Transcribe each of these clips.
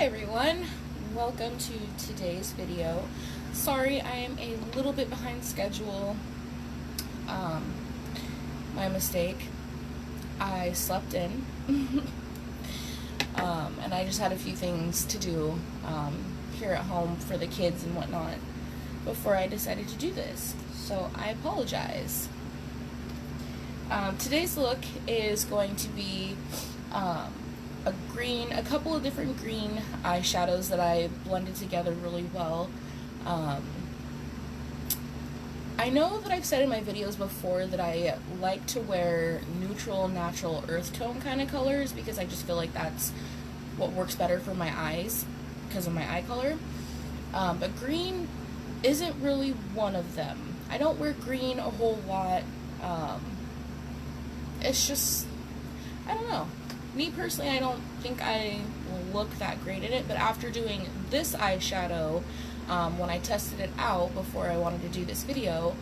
Hi everyone, welcome to today's video. Sorry I am a little bit behind schedule. My mistake. I slept in and I just had a few things to do here at home for the kids and whatnot before I decided to do this, so I apologize. Today's look is going to be a couple of different green eyeshadows that I blended together really well. I know that I've said in my videos before that I like to wear neutral, natural, earth tone kind of colors because I just feel like that's what works better for my eyes because of my eye color. But green isn't really one of them. I don't wear green a whole lot. It's just, I don't know. Me personally, I don't think I look that great in it, but after doing this eyeshadow, when I tested it out before I wanted to do this video,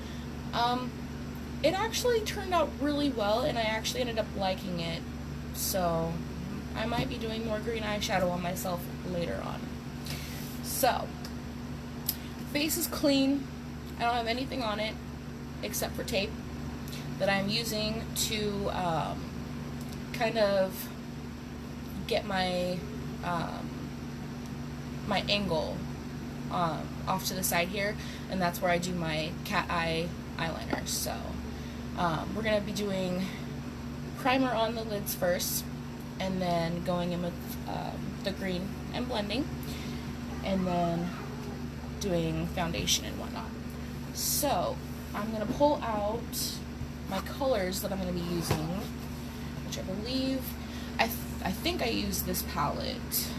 it actually turned out really well, and I actually ended up liking it, so I might be doing more green eyeshadow on myself later on. So, face is clean. I don't have anything on it except for tape that I'm using to kind of get my my angle off to the side here, and that's where I do my cat eye eyeliner. So we're gonna be doing primer on the lids first, and then going in with the green and blending, and then doing foundation and whatnot. So I'm gonna pull out my colors that I'm gonna be using, which I believe I think I used this palette.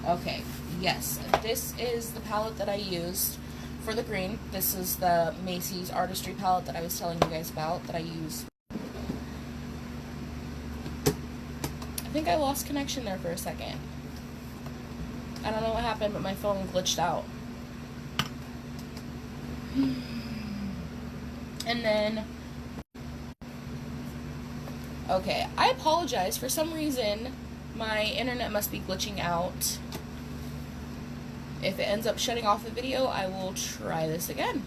Okay, yes, this is the palette that I used for the green. This is the Macy's Artistry palette that I was telling you guys about that I use. I think I lost connection there for a second. I don't know what happened, but my phone glitched out. And then, okay, I apologize. For some reason, my internet must be glitching out. If it ends up shutting off the video, I will try this again.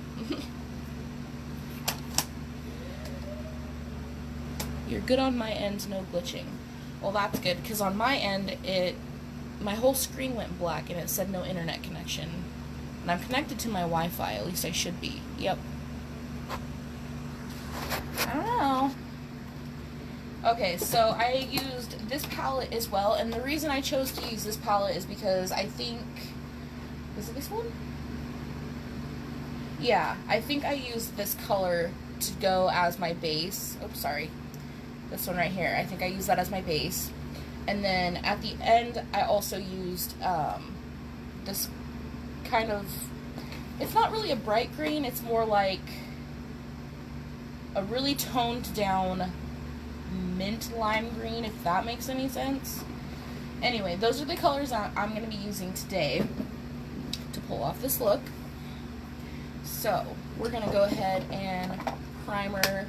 You're good on my end, no glitching. Well, that's good, because on my end, my whole screen went black and it said no internet connection. And I'm connected to my Wi-Fi, at least I should be. Yep. I don't know. Okay, so I used this palette as well, and the reason I chose to use this palette is because I think, is it this one? Yeah, I think I used this color to go as my base. Oops, sorry. This one right here. I think I used that as my base. And then at the end, I also used this kind of, it's not really a bright green, it's more like a really toned down mint lime green, if that makes any sense. Anyway, those are the colors I'm going to be using today to pull off this look. So we're going to go ahead and primer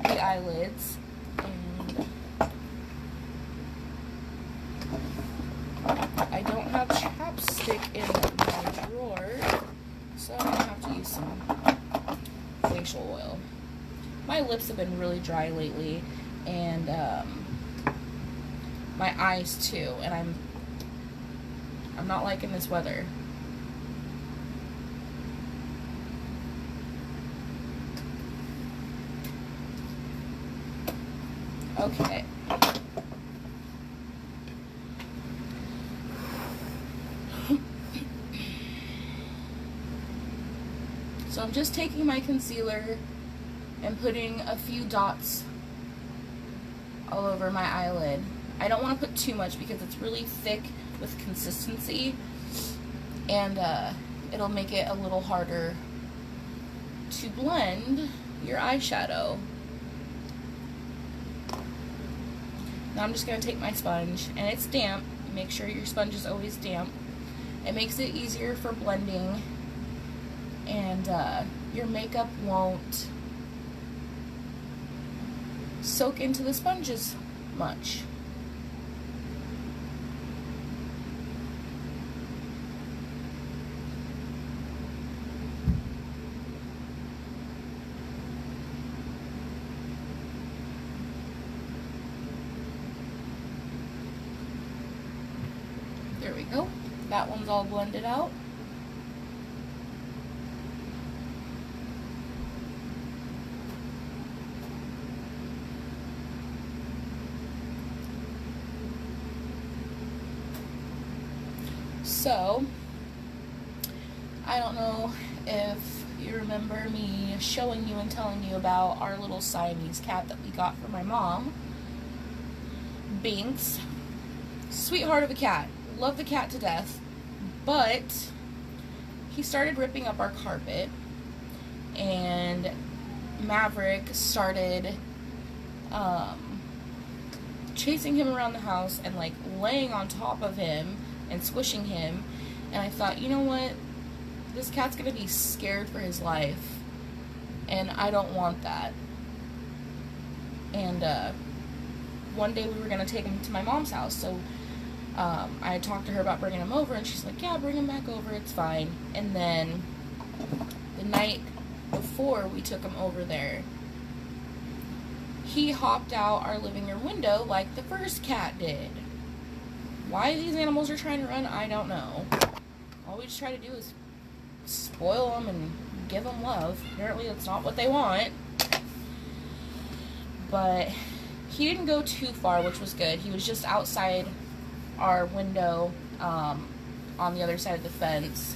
the eyelids, and I don't have chapstick in my drawer, so I'm going to have to use some facial oil. My lips have been really dry lately, and my eyes too, and I'm not liking this weather. Okay. So I'm just taking my concealer and putting a few dots all over my eyelid. I don't want to put too much because it's really thick with consistency, and it'll make it a little harder to blend your eyeshadow. Now I'm just going to take my sponge, and it's damp. Make sure your sponge is always damp. It makes it easier for blending, and your makeup won't soak into the sponges much. Oh, that one's all blended out. So, I don't know if you remember me showing you and telling you about our little Siamese cat that we got for my mom. Binks. Sweetheart of a cat. Love the cat to death. But he started ripping up our carpet, and Maverick started chasing him around the house and like laying on top of him and squishing him. And I thought, you know what, this cat's gonna be scared for his life, and I don't want that. And one day we were gonna take him to my mom's house, so I talked to her about bringing him over, and she's like, yeah, bring him back over, it's fine. And then the night before we took him over there, he hopped out our living room window like the first cat did. Why these animals are trying to run, I don't know. All we just try to do is spoil them and give them love. Apparently that's not what they want. But he didn't go too far, which was good. He was just outside our window on the other side of the fence.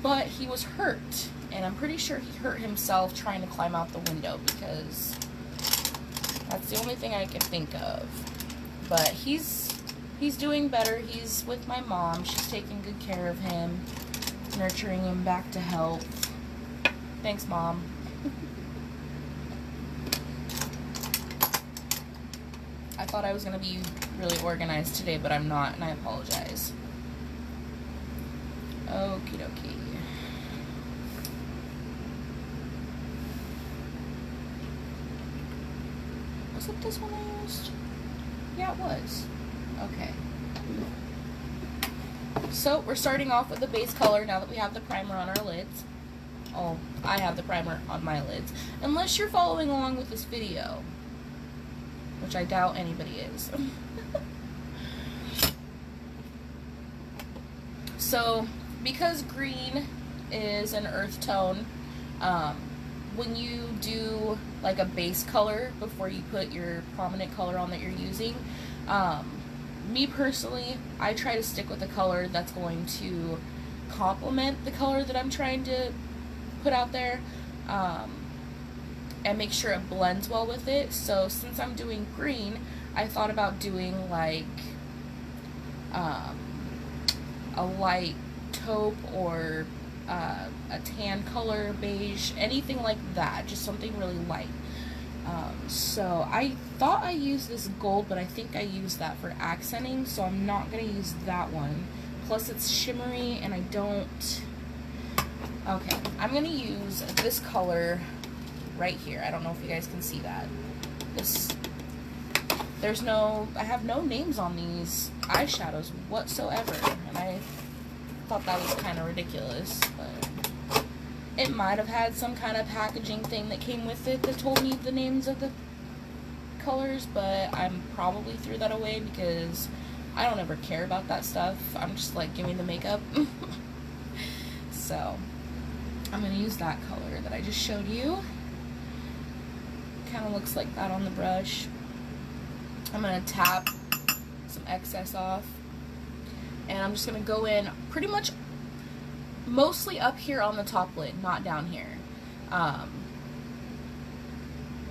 But he was hurt. And I'm pretty sure he hurt himself trying to climb out the window, because that's the only thing I can think of. But he's doing better. He's with my mom. She's taking good care of him, nurturing him back to health. Thanks, Mom. I thought I was going to be really organized today, but I'm not, and I apologize. Okie dokie. Was it this one I used? Yeah, it was. Okay. So, we're starting off with the base color now that we have the primer on our lids. Oh, I have the primer on my lids. Unless you're following along with this video, which I doubt anybody is. So, because green is an earth tone, when you do like a base color before you put your prominent color on that you're using, me personally, I try to stick with a color that's going to complement the color that I'm trying to put out there, and make sure it blends well with it. So since I'm doing green, I thought about doing like a light taupe or a tan color, beige, anything like that, just something really light. So I thought I used this gold, but I think I used that for accenting, so I'm not going to use that one. Plus it's shimmery and I don't... Okay, I'm going to use this color right here. I don't know if you guys can see that. I have no names on these eyeshadows whatsoever, and I thought that was kind of ridiculous, but it might have had some kind of packaging thing that came with it that told me the names of the colors, but I'm probably threw that away because I don't ever care about that stuff. I'm just like, give me the makeup. So I'm going to use that color that I just showed you. Kind of looks like that on the brush. I'm going to tap some excess off, and I'm just going to go in pretty much mostly up here on the top lid, not down here,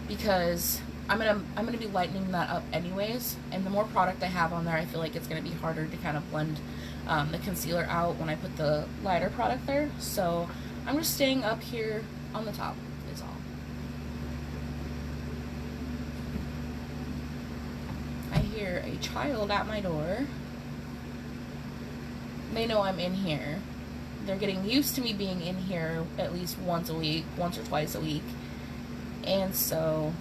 because I'm gonna be lightening that up anyways, and the more product I have on there, I feel like it's gonna be harder to kind of blend the concealer out when I put the lighter product there. So I'm just staying up here on the top is all. I hear a child at my door. They know I'm in here. They're getting used to me being in here at least once or twice a week. And so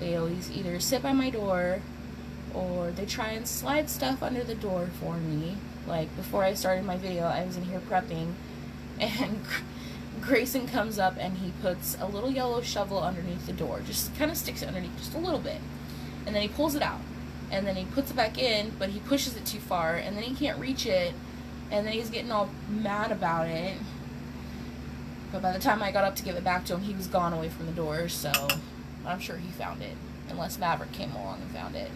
they always either sit by my door or they try and slide stuff under the door for me. Like before I started my video, I was in here prepping, and Grayson comes up and he puts a little yellow shovel underneath the door. Just kind of sticks it underneath just a little bit. And then he pulls it out. And then he puts it back in, but he pushes it too far, and then he can't reach it And then he's getting all mad about it. But by the time I got up to give it back to him, he was gone away from the door, so I'm sure he found it. Unless Maverick came along and found it.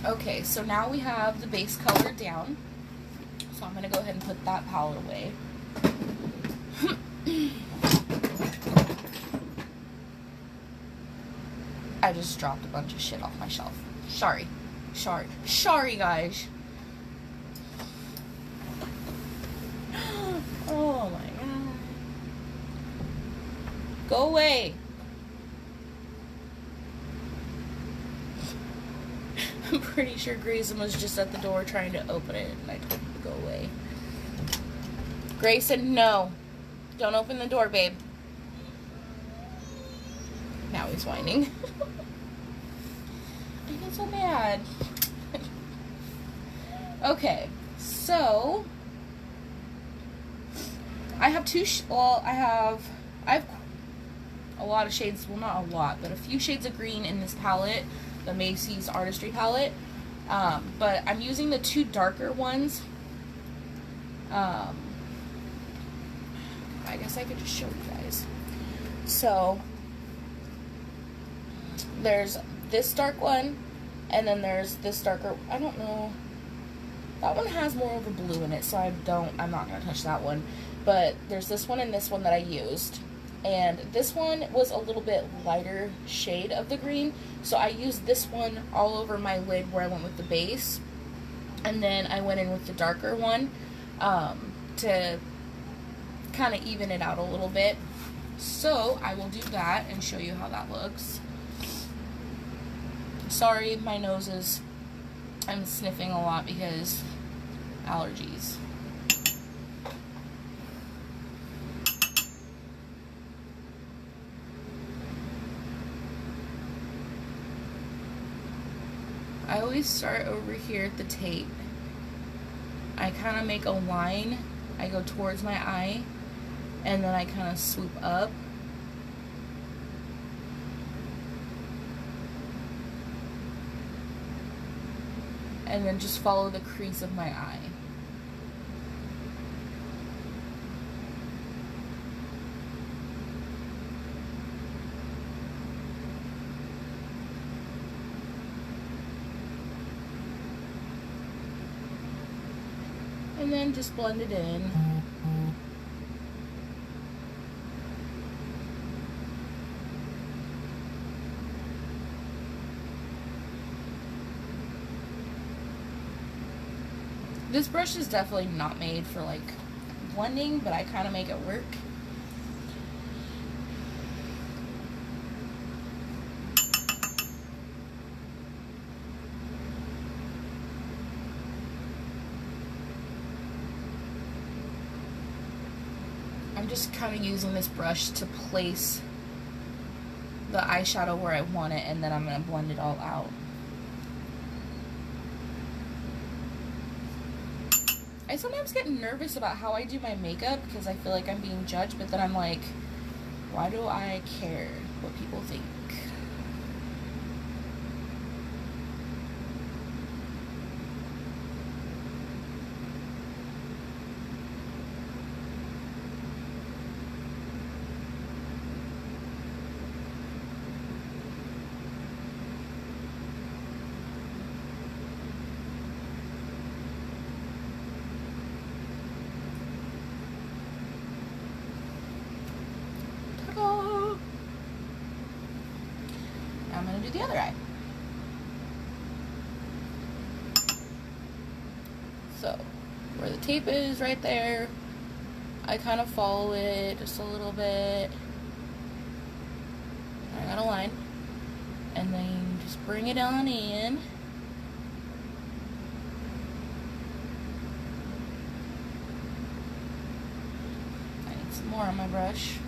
Okay, so now we have the base color down. So I'm going to go ahead and put that palette away. I just dropped a bunch of shit off my shelf. Sorry, guys. Oh my god. Go away. I'm pretty sure Grayson was just at the door trying to open it, and I told him to go away. Grayson, no. Don't open the door, babe. Now he's whining. I get so mad. Okay, so I have I have a lot of shades, well, not a lot, but a few shades of green in this palette, the Macy's Artistry palette, but I'm using the two darker ones. I guess I could just show you guys. So there's this dark one, and then there's this darker, I don't know, that one has more of a blue in it, so I'm not going to touch that one, but there's this one and this one that I used. And this one was a little bit lighter shade of the green, so I used this one all over my lid where I went with the base, and then I went in with the darker one to kind of even it out a little bit. So I will do that and show you how that looks. Sorry, my nose is, I'm sniffing a lot because allergies. I always start over here at the tape. I kind of make a line. I go towards my eye, and then I kind of swoop up. And then just follow the crease of my eye. And then just blend it in. This brush is definitely not made for like blending, but I kind of make it work. I'm just kind of using this brush to place the eyeshadow where I want it, and then I'm going to blend it all out. I sometimes get nervous about how I do my makeup because I feel like I'm being judged, but then I'm like, why do I care what people think? I'm going to do the other eye. So, where the tape is right there, I kind of follow it just a little bit. I got a line. And then just bring it on in. more on my brush.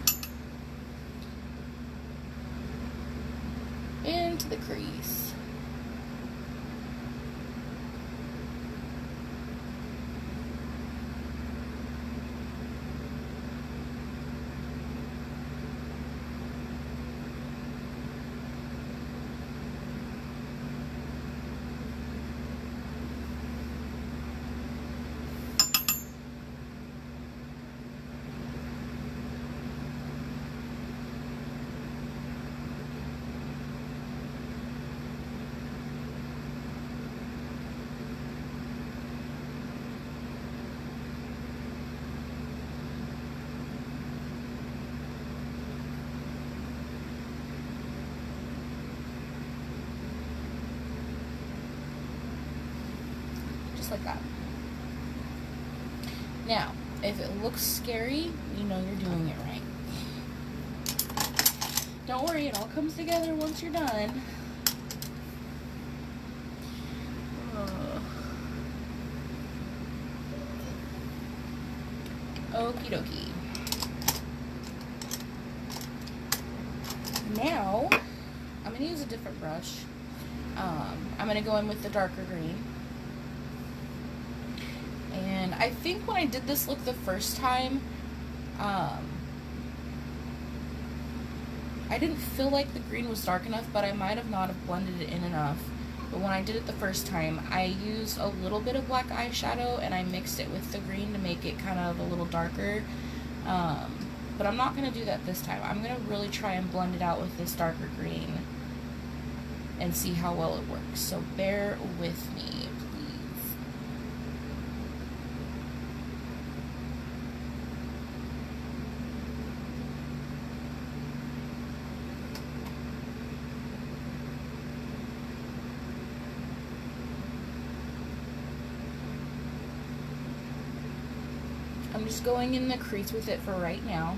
Into the crease. Like that. Now, if it looks scary, you know you're doing it right. Don't worry, it all comes together once you're done. Okie dokie. Now, I'm going to use a different brush. I'm going to go in with the darker green. And I think when I did this look the first time, I didn't feel like the green was dark enough, but I might have not have blended it in enough. But when I did it the first time, I used a little bit of black eyeshadow and I mixed it with the green to make it kind of a little darker. But I'm not going to do that this time. I'm going to really try and blend it out with this darker green and see how well it works. So bear with me. I'm just going in the crease with it for right now.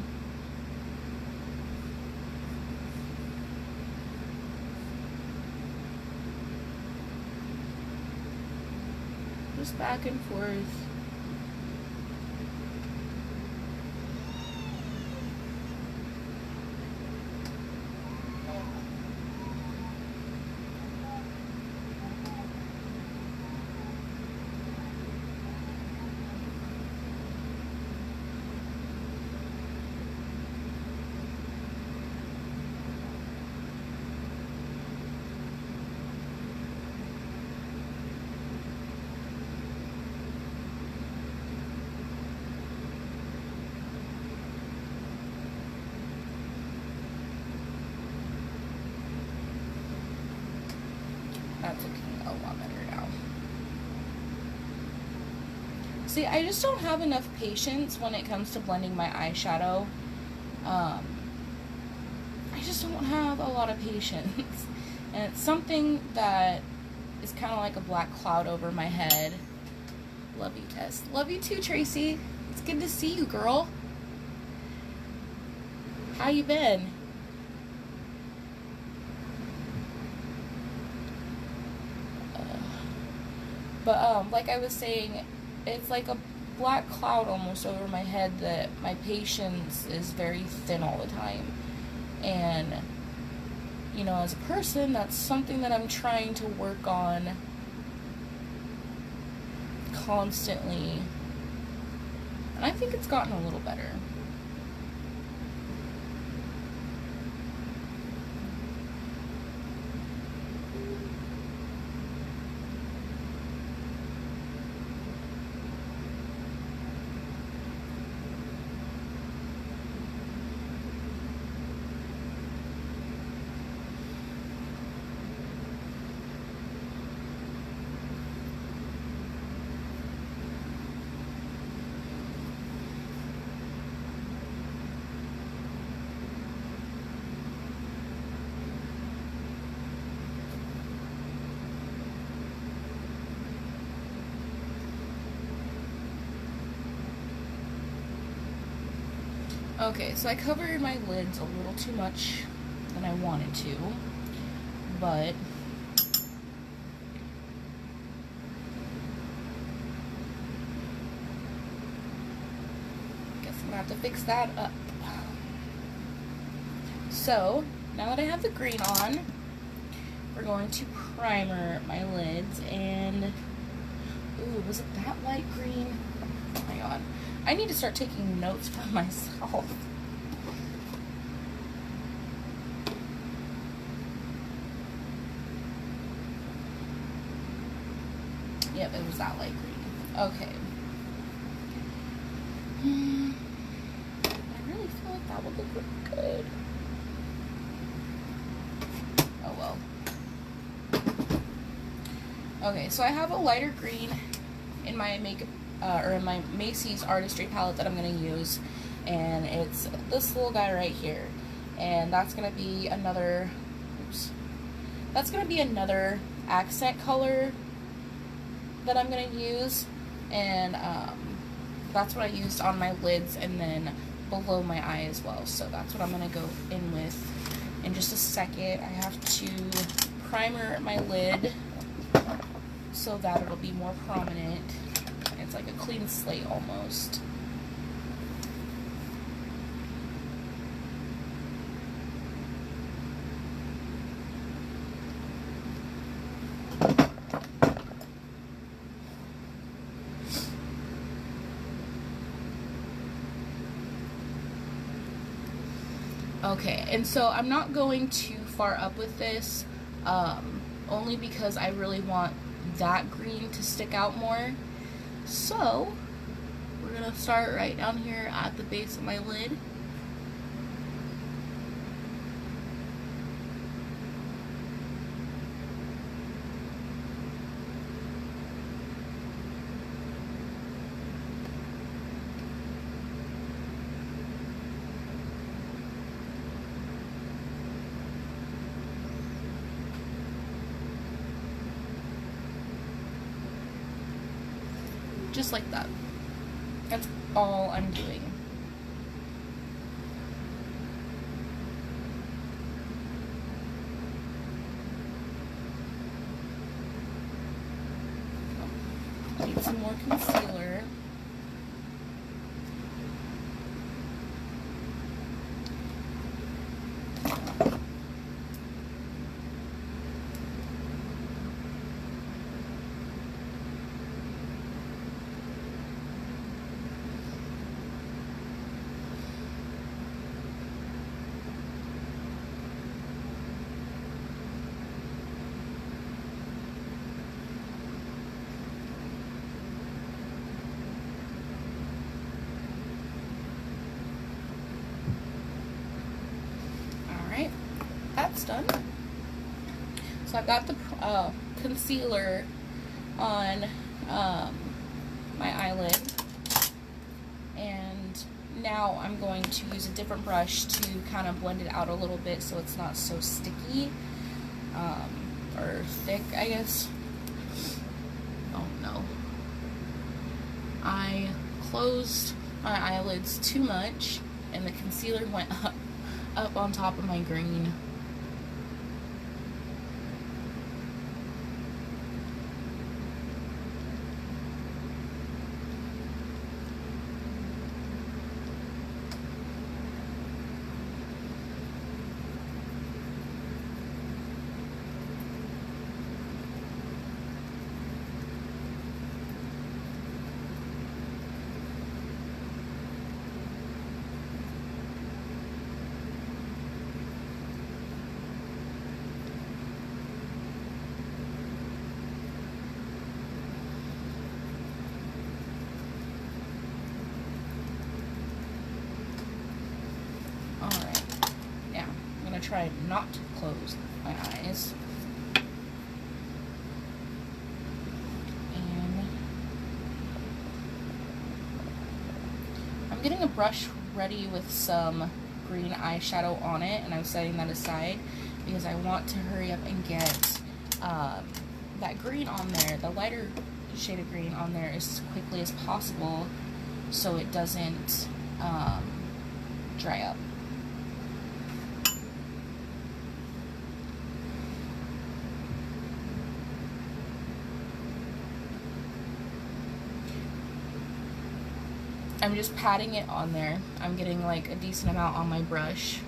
Just back and forth. That's looking a lot better now. See, I just don't have enough patience when it comes to blending my eyeshadow. I just don't have a lot of patience. And it's something that is kind of like a black cloud over my head. Love you, Tess. Love you too, Tracy. It's good to see you, girl. How you been? But, like I was saying, it's like a black cloud almost over my head that my patience is very thin all the time. And, you know, as a person, that's something that I'm trying to work on constantly. And I think it's gotten a little better. Okay, so I covered my lids a little too much than I wanted to, but guess I'm gonna have to fix that up. So, now that I have the green on, we're going to primer my lids, and, ooh, was it that light green? Oh my god. I need to start taking notes for myself. Yep, it was that light green. Okay. I really feel like that would look good. Oh well. Okay, so I have a lighter green in my makeup, or in my Macy's Artistry palette that I'm gonna use, and it's this little guy right here, and that's gonna be another. Oops. That's gonna be another accent color that I'm going to use, and that's what I used on my lids and then below my eye as well, so that's what I'm going to go in with in just a second. I have to primer my lid so that it'll be more prominent. It's like a clean slate almost. Okay, and so I'm not going too far up with this, only because I really want that green to stick out more. So, we're going to start right down here at the base of my lid. Just like that. That's all I'm doing. Need some more concealer. That's done. So I've got the concealer on my eyelid, and now I'm going to use a different brush to kind of blend it out a little bit so it's not so sticky or thick, I guess. Oh no. I closed my eyelids too much and the concealer went up on top of my green. Try not to close my eyes. And I'm getting a brush ready with some green eyeshadow on it, and I'm setting that aside because I want to hurry up and get that green on there, the lighter shade of green on there as quickly as possible so it doesn't dry up. I'm just patting it on there. I'm getting like a decent amount on my brush.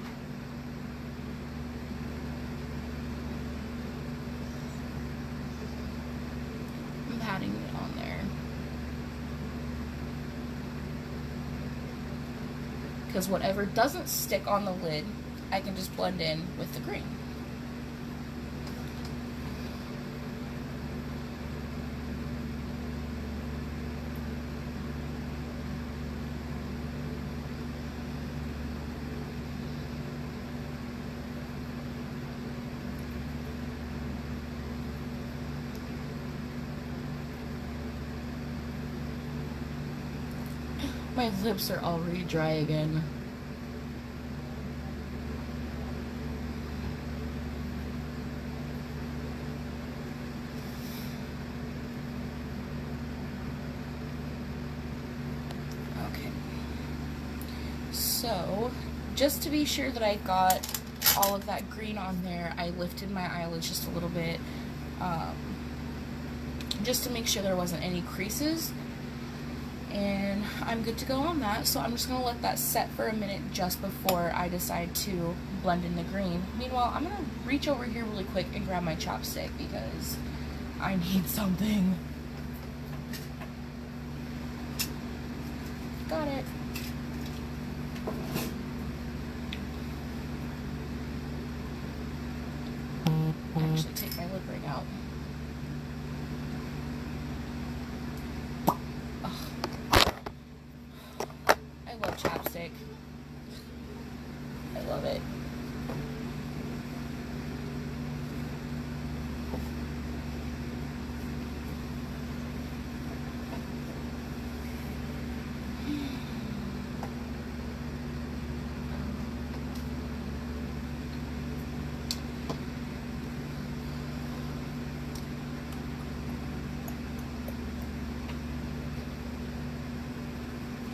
because whatever doesn't stick on the lid, I can just blend in with the green. My lips are already dry again. Okay. So, just to be sure that I got all of that green on there, I lifted my eyelids just a little bit, just to make sure there wasn't any creases. And I'm good to go on that, so I'm just going to let that set for a minute just before I decide to blend in the green. Meanwhile, I'm going to reach over here really quick and grab my chopstick because I need something. Got it. Actually, take my lip ring out. Chapstick. I love it.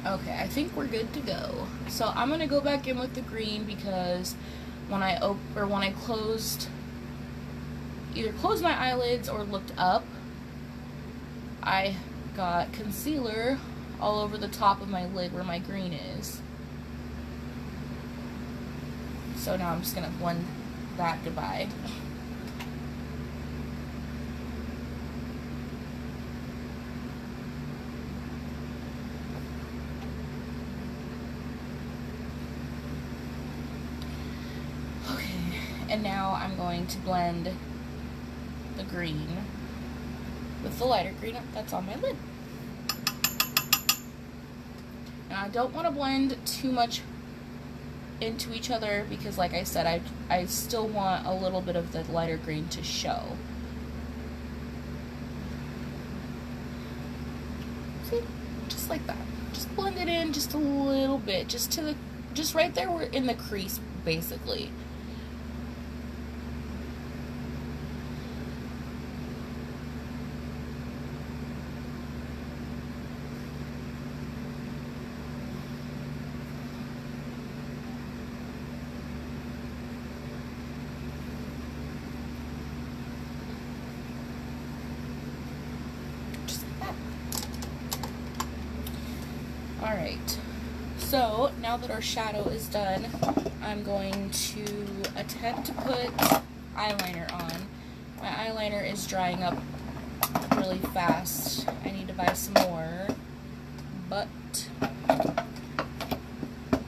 Okay, I think we're good to go. So I'm gonna go back in with the green because when I either closed my eyelids or looked up, I got concealer all over the top of my lid where my green is. So now I'm just gonna blend that goodbye. And now I'm going to blend the green with the lighter green that's on my lid. Now I don't want to blend too much into each other because, like I said, I still want a little bit of the lighter green to show. See? Just like that. Just blend it in just a little bit, just right there, we're in the crease basically. Alright, so now that our shadow is done, I'm going to attempt to put eyeliner on. My eyeliner is drying up really fast. I need to buy some more, but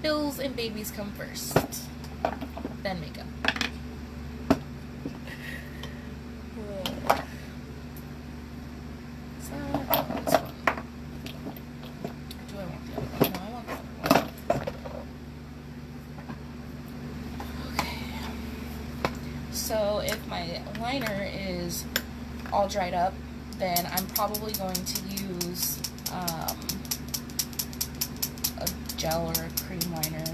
bills and babies come first, then makeup. So if my liner is all dried up, then I'm probably going to use a gel or a cream liner.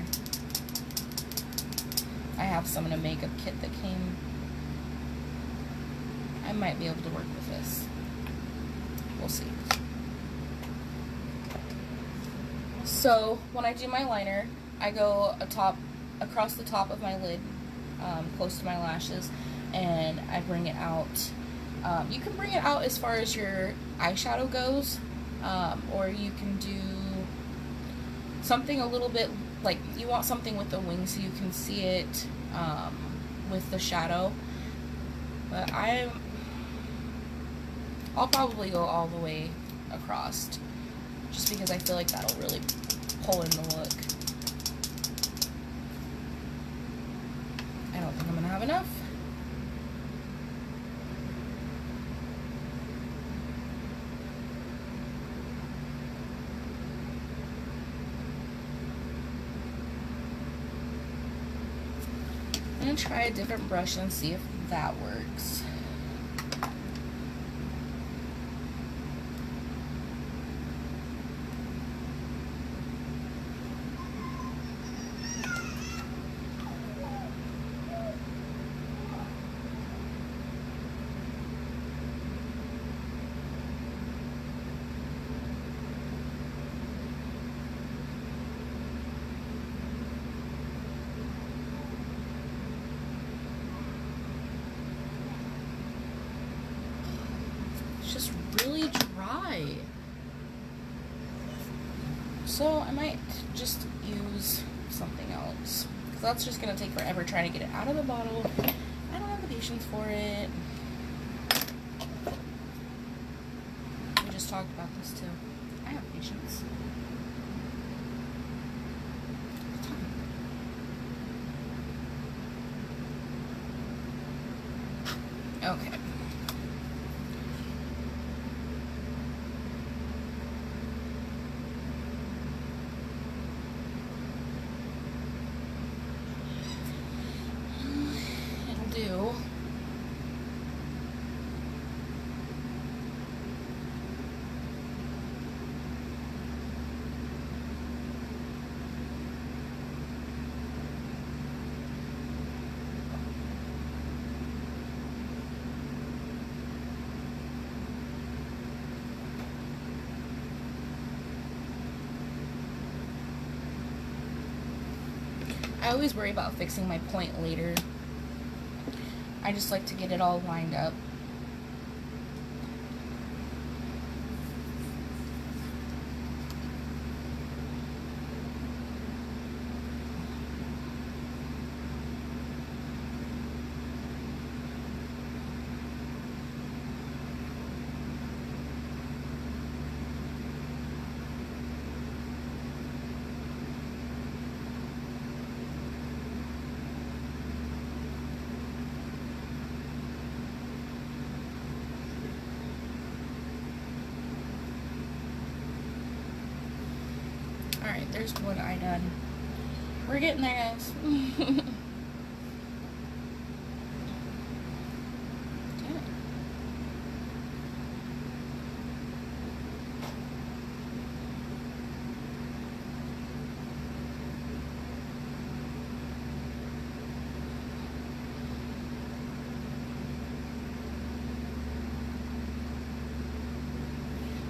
I have some in a makeup kit that came. I might be able to work with this. We'll see. So when I do my liner, I go across the top of my lid, close to my lashes, and I bring it out. You can bring it out as far as your eyeshadow goes, or you can do something a little bit like you want something with the wing so you can see it with the shadow. But I'll probably go all the way across just because I feel like that'll really pull in the look. have enough. I'm going to try a different brush and see if that works. Just really dry. So I might just use something else, because that's just going to take forever trying to get it out of the bottle. I don't have the patience for it. We just talked about this too. I have patience. Okay. Do. I always worry about fixing my point later. I just like to get it all lined up. Alright, there's one eye done. We're getting there, guys.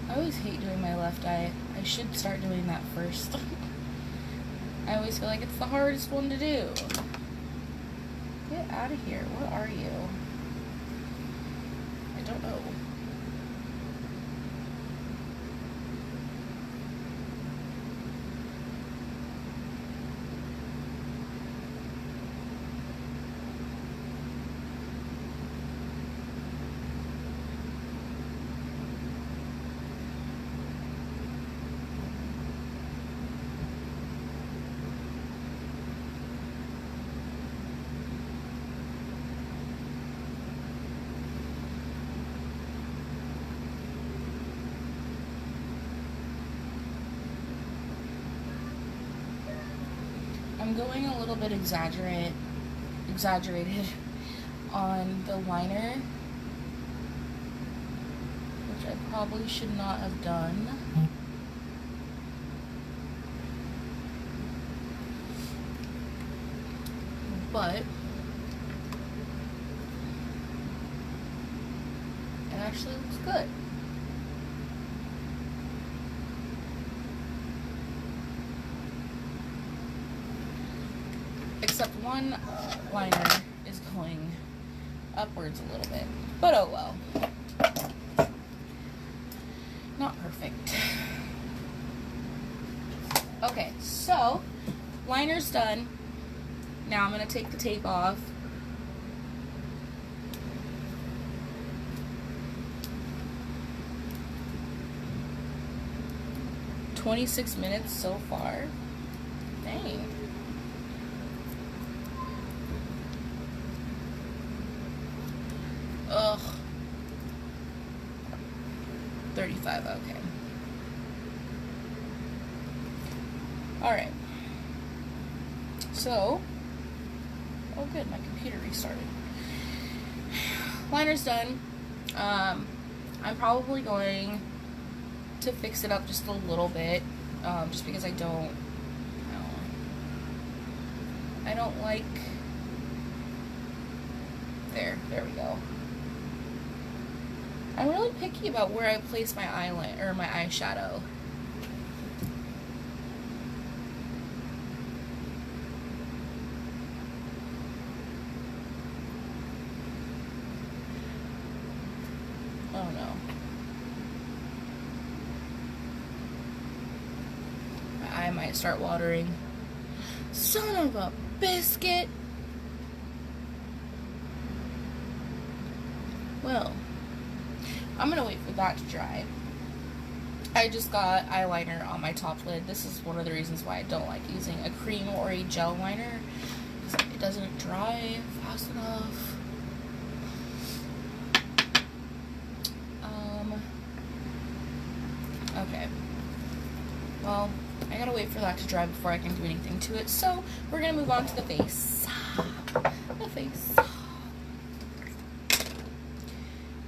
I always hate doing my left eye. I should start doing that first. I always feel like it's the hardest one to do. Get out of here. What are you? I don't know. I'm going a little bit exaggerated on the liner, which I probably should not have done. But it actually looks good. Except one liner is going upwards a little bit. But oh well. Not perfect. Okay, so liner's done. Now I'm going to take the tape off. "26 minutes so far. Dang. Ugh. 35, okay. Alright. So, oh good, my computer restarted. Liner's done. I'm probably going to fix it up just a little bit, just because I don't like, there we go. I'm really picky about where I place my eyeliner, or my eyeshadow. Oh no. My eye might start watering. Son of a biscuit! Well, I'm gonna wait for that to dry. I just got eyeliner on my top lid. This is one of the reasons why I don't like using a cream or a gel liner, because it doesn't dry fast enough. Okay. Well, I gotta wait for that to dry before I can do anything to it, so we're gonna move on to the face. The face.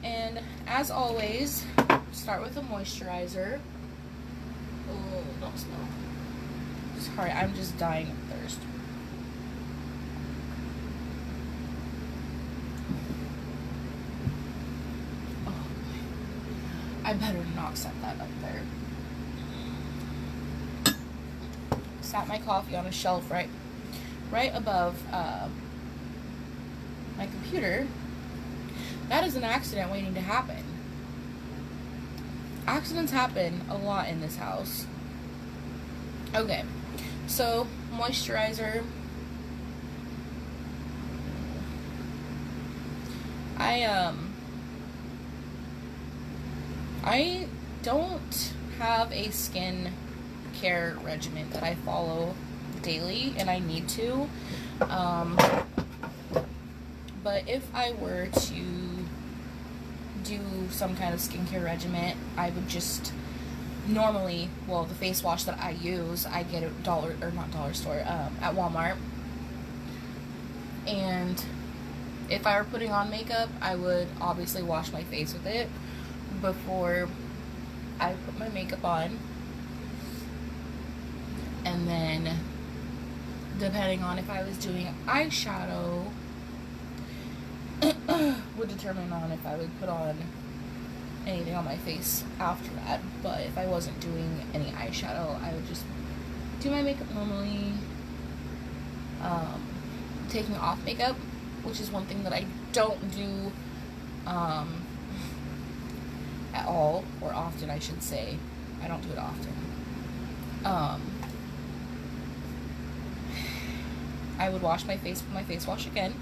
And as always, start with a moisturizer. Oh, don't smell. Sorry, I'm just dying of thirst. Oh, I better not set that up there. Sat my coffee on a shelf right above my computer. That is an accident waiting to happen. Accidents happen a lot in this house. Okay, so moisturizer. I don't have a skin care regimen that I follow daily, and I need to. But if I were to do some kind of skincare regimen, I would just normally, well, the face wash that I use, I get at at Walmart. And if I were putting on makeup, I would obviously wash my face with it before I put my makeup on. And then, depending on if I was doing eyeshadow, would determine on if I would put on anything on my face after that. But if I wasn't doing any eyeshadow, I would just do my makeup normally. Taking off makeup, which is one thing that I don't do at all, or often I should say. I don't do it often. I would wash my face with my face wash again,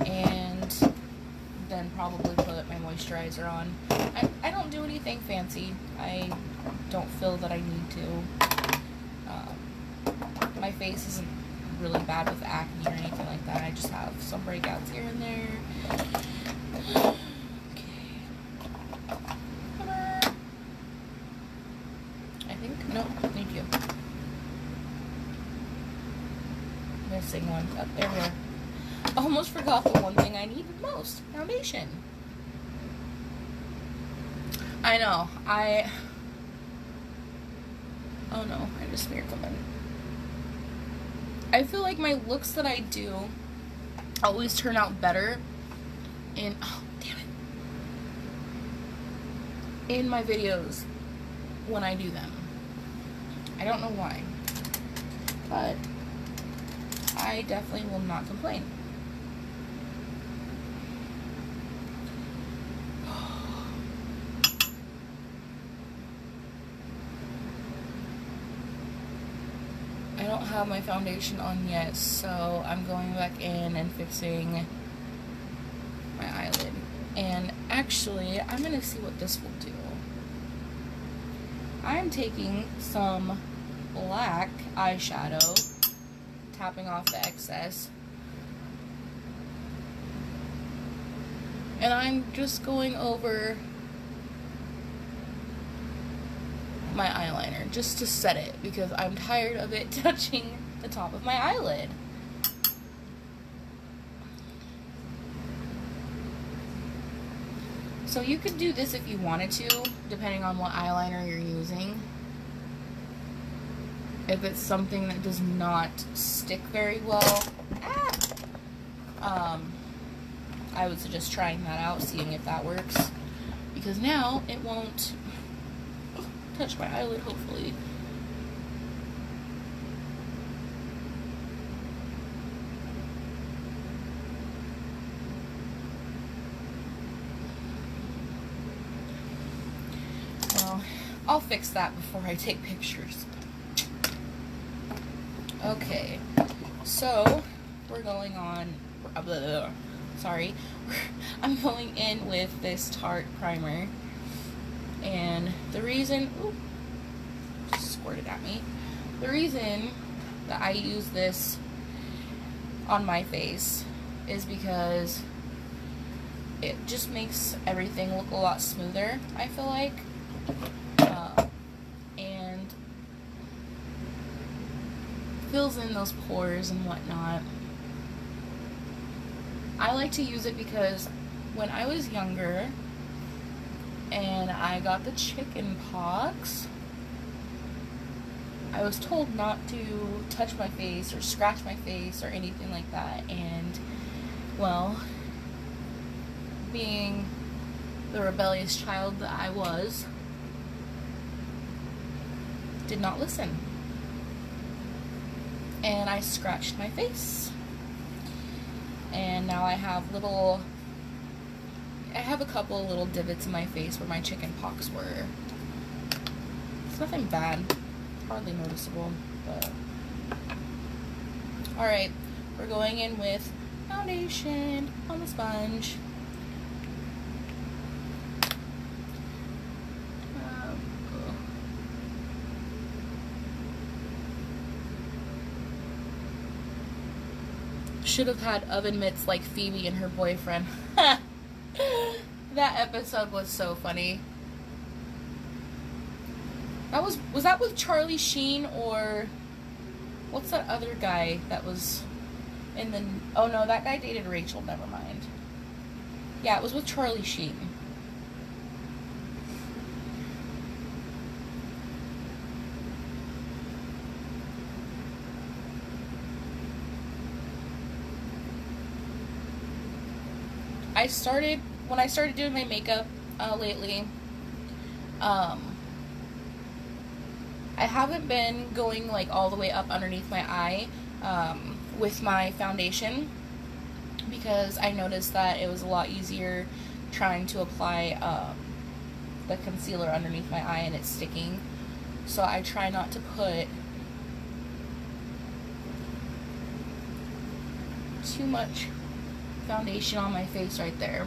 and then probably put my moisturizer on. I don't do anything fancy. I don't feel that I need to. My face isn't really bad with acne or anything like that. I just have some breakouts here and there. Okay. I think, nope, thank you. Missing one. Oh, there we are. Almost forgot the one thing I needed most. Foundation. I know. Oh no, I just smeared something. I feel like my looks that I do always turn out better in, oh damn it, in my videos when I do them. I don't know why, but I definitely will not complain. I don't have my foundation on yet, so I'm going back in and fixing my eyelid. And actually, I'm going to see what this will do. I'm taking some black eyeshadow, tapping off the excess, And I'm just going over my eyeliner just to set it because I'm tired of it touching the top of my eyelid. So you could do this if you wanted to, depending on what eyeliner you're using. If it's something that does not stick very well, I would suggest trying that out, seeing if that works. Because now it won't touch my eyelid, hopefully. Well, I'll fix that before I take pictures. Okay, so we're going on, sorry, I'm going in with this Tarte primer, and the reason, just squirted at me, the reason that I use this on my face is because it just makes everything look a lot smoother, I feel like, and fills in those pores and whatnot. I like to use it because when I was younger and I got the chicken pox, I was told not to touch my face or scratch my face or anything like that, and well, being the rebellious child that I was, did not listen. And I scratched my face. And now I have a couple of little divots in my face where my chicken pox were. It's nothing bad, hardly noticeable, but. Alright, we're going in with foundation on the sponge. Should have had oven mitts like Phoebe and her boyfriend. That episode was so funny. Was that with Charlie Sheen, or what's that other guy that was in the, oh no, that guy dated Rachel, never mind. Yeah, it was with Charlie Sheen. When I started doing my makeup lately, I haven't been going like all the way up underneath my eye with my foundation, because I noticed that it was a lot easier trying to apply the concealer underneath my eye and it's sticking. So I try not to put too much foundation on my face right there.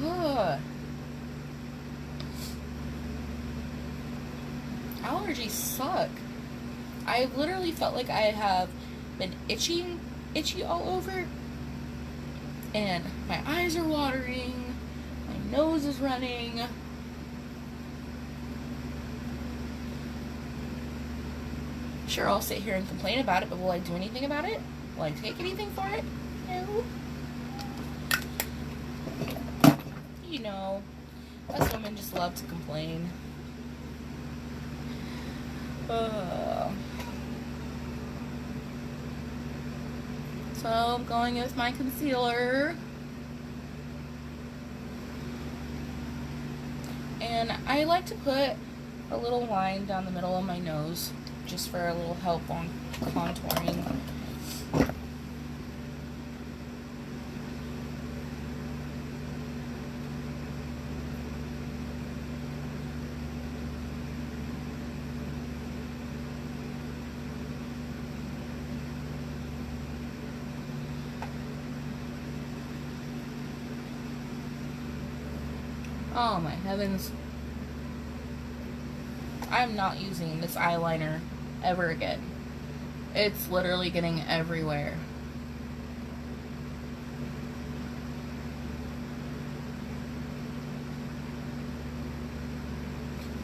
Ugh. Allergies suck. I literally felt like I have been itchy all over, and my eyes are watering. Nose is running. Sure, I'll sit here and complain about it, but will I do anything about it? Will I take anything for it? No. You know, us women just love to complain. So I'm going with my concealer. And I like to put a little line down the middle of my nose, just for a little help on contouring. Oh my heavens. I'm not using this eyeliner ever again. It's literally getting everywhere.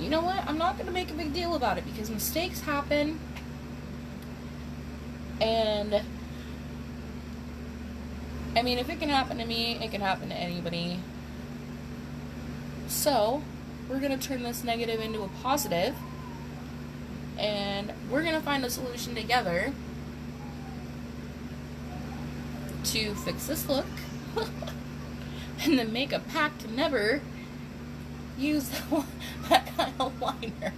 You know what? I'm not going to make a big deal about it because mistakes happen. And I mean, if it can happen to me, it can happen to anybody. So, we're going to turn this negative into a positive. And we're going to find a solution together to fix this look. And then make a pact to never use that kind of liner.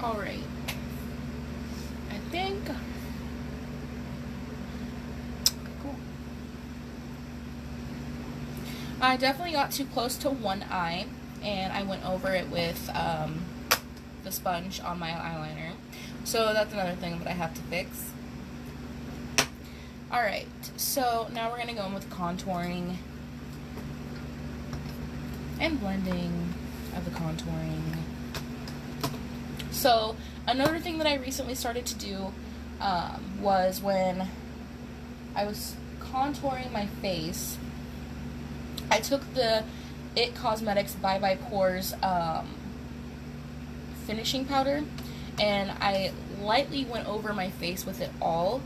Alright, I think, cool. I definitely got too close to one eye, and I went over it with the sponge on my eyeliner, so that's another thing that I have to fix. Alright, so now we're going to go in with contouring and blending of the contouring. So, another thing that I recently started to do was when I was contouring my face, I took the IT Cosmetics Bye Bye Pores finishing powder, and I lightly went over my face with it all,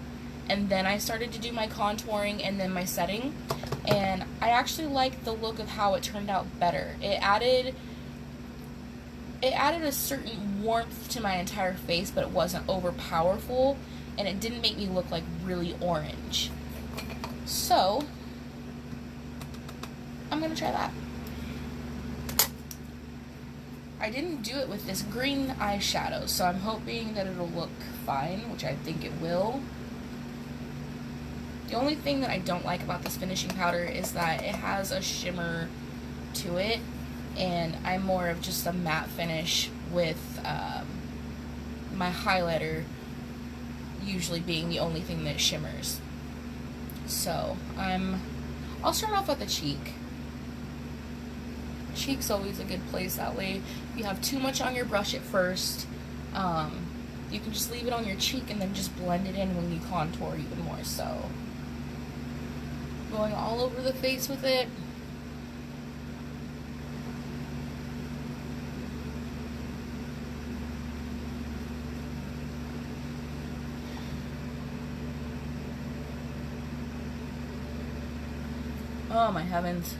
and then I started to do my contouring and then my setting, and I actually liked the look of how it turned out better. It added a certain warmth to my entire face, but it wasn't overpowerful, and it didn't make me look like really orange. So, I'm gonna try that. I didn't do it with this green eyeshadow, so I'm hoping that it'll look fine, which I think it will. The only thing that I don't like about this finishing powder is that it has a shimmer to it, and I'm more of just a matte finish with my highlighter usually being the only thing that shimmers. So I'll start off with the cheek. Cheek's always a good place. That way, if you have too much on your brush at first, you can just leave it on your cheek and then just blend it in when you contour even more so. Going all over the face with it. Oh my heavens.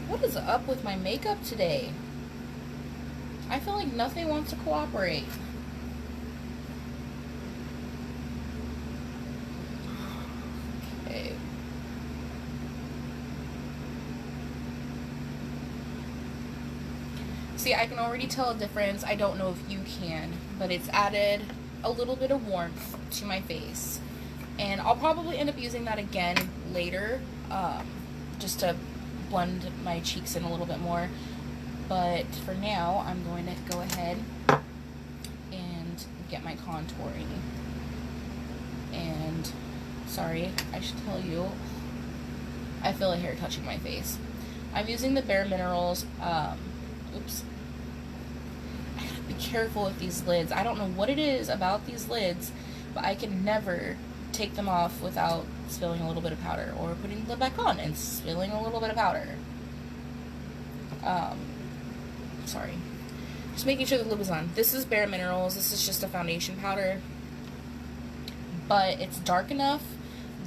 What is up with my makeup today? I feel like nothing wants to cooperate. Okay. See, I can already tell a difference. I don't know if you can, but it's added a little bit of warmth to my face. And I'll probably end up using that again later, just to blend my cheeks in a little bit more. But for now, I'm going to go ahead and get my contouring. And, sorry, I should tell you, I feel a hair touching my face. I'm using the Bare Minerals, oops. I gotta be careful with these lids. I don't know what it is about these lids, but I can never take them off without spilling a little bit of powder, or putting the lid back on and spilling a little bit of powder. Sorry. Just making sure the lip is on. This is Bare Minerals. This is just a foundation powder. But it's dark enough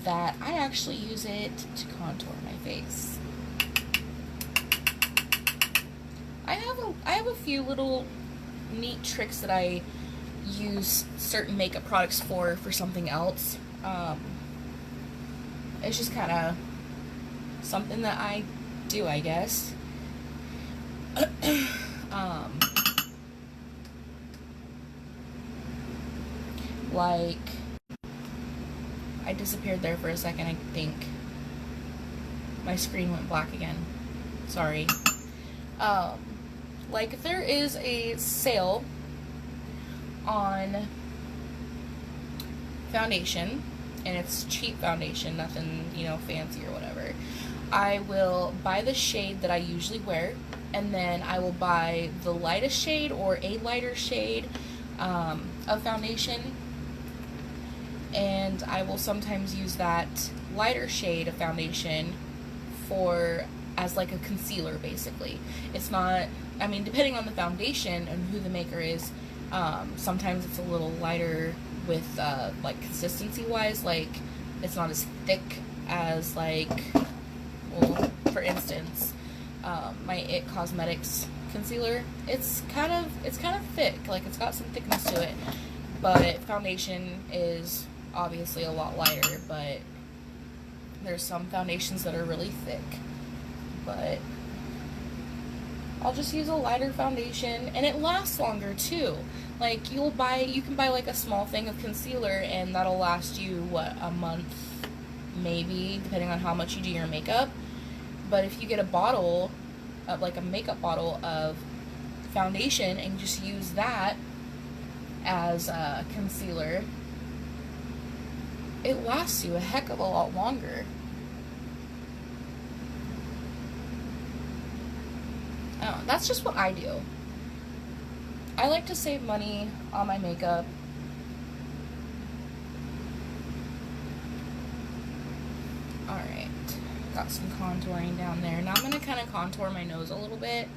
that I actually use it to contour my face. I have a few little neat tricks that I use certain makeup products for something else. It's just kind of something that I do, I guess. Like, I disappeared there for a second, I think. My screen went black again. Sorry. Like, if there is a sale on foundation, and it's cheap foundation, nothing, you know, fancy or whatever, I will buy the shade that I usually wear, and then I will buy the lightest shade or a lighter shade of foundation, and I will sometimes use that lighter shade of foundation as like a concealer, basically. It's not, I mean, depending on the foundation and who the maker is, sometimes it's a little lighter with like consistency wise, like it's not as thick as, like, well, for instance, my It Cosmetics concealer, it's kind of thick, like it's got some thickness to it, but foundation is obviously a lot lighter. But there's some foundations that are really thick, but I'll just use a lighter foundation, and it lasts longer too. Like, you can buy like a small thing of concealer, and that'll last you, what, a month maybe, depending on how much you do your makeup. But if you get a bottle of, like a makeup bottle of foundation, and just use that as a concealer, it lasts you a heck of a lot longer. Oh, that's just what I do. I like to save money on my makeup. Alright, got some contouring down there. Now I'm going to kind of contour my nose a little bit.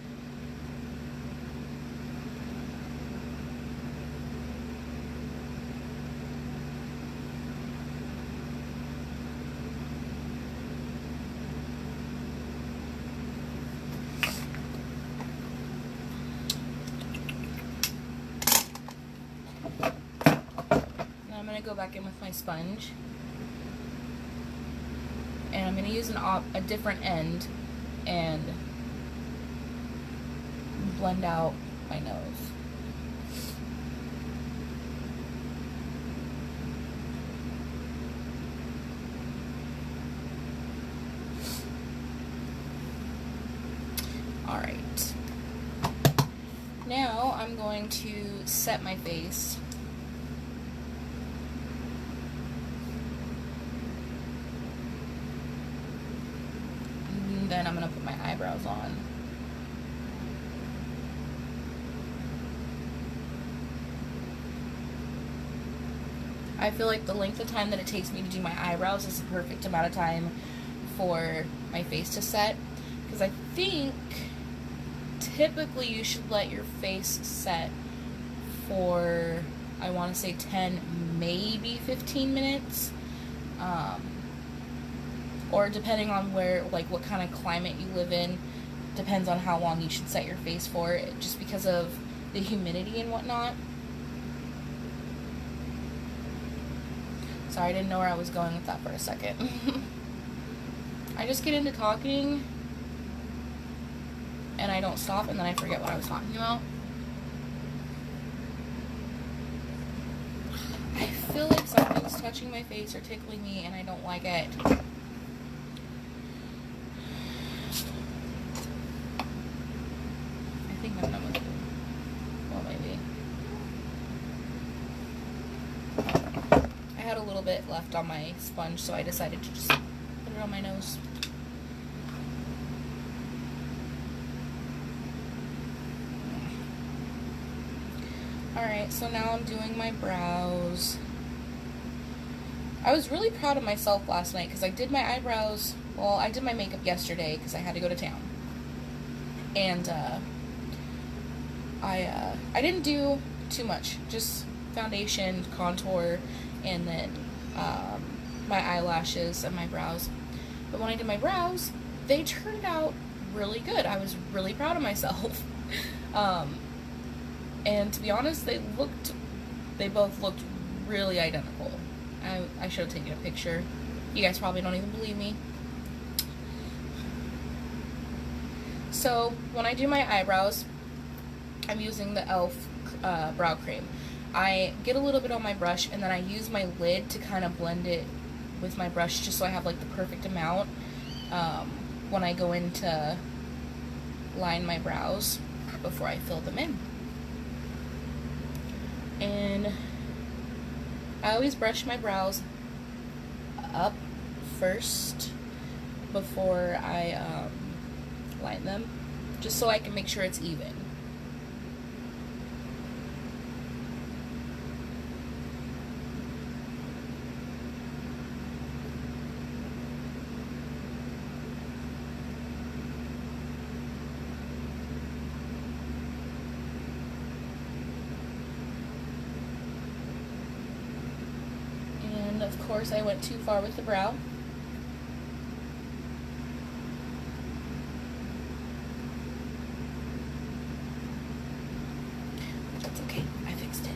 Go back in with my sponge, and I'm going to use a different end and blend out my nose. Alright, now I'm going to set my face. Then I'm going to put my eyebrows on. I feel like the length of time that it takes me to do my eyebrows is the perfect amount of time for my face to set. Because I think typically you should let your face set for, I want to say 10, maybe 15 minutes. Or depending on where, like, what kind of climate you live in, depends on how long you should set your face for, just because of the humidity and whatnot. Sorry, I didn't know where I was going with that for a second. I just get into talking, and I don't stop, and then I forget what I was talking about. I feel like something's touching my face or tickling me, and I don't like it. Well, maybe. I had a little bit left on my sponge, so I decided to just put it on my nose. Alright, so now I'm doing my brows. I was really proud of myself last night because I did my eyebrows, well, I did my makeup yesterday because I had to go to town. And, I didn't do too much, just foundation, contour, and then my eyelashes and my brows. But when I did my brows, they turned out really good. I was really proud of myself. And to be honest, they both looked really identical. I should have taken a picture. You guys probably don't even believe me. So when I do my eyebrows, I'm using the e.l.f. Brow Cream. I get a little bit on my brush, and then I use my lid to kind of blend it with my brush, just so I have like the perfect amount when I go in to line my brows before I fill them in. And I always brush my brows up first before I line them, just so I can make sure it's even. And of course I went too far with the brow. That's okay, I fixed it.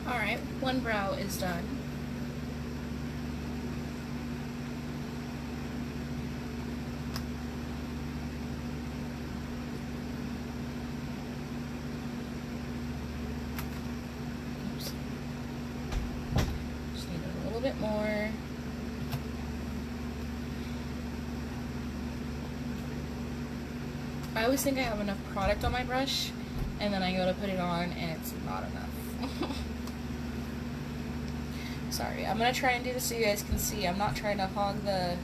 Alright, one brow is done. Oops. Just need a little bit more. I always think I have enough product on my brush, and then I go to put it on and it's not enough. Sorry, I'm gonna try and do this so you guys can see. I'm not trying to hog the...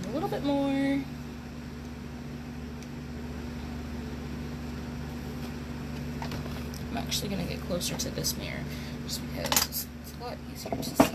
a little bit more. I'm actually going to get closer to this mirror just because it's a lot easier to see.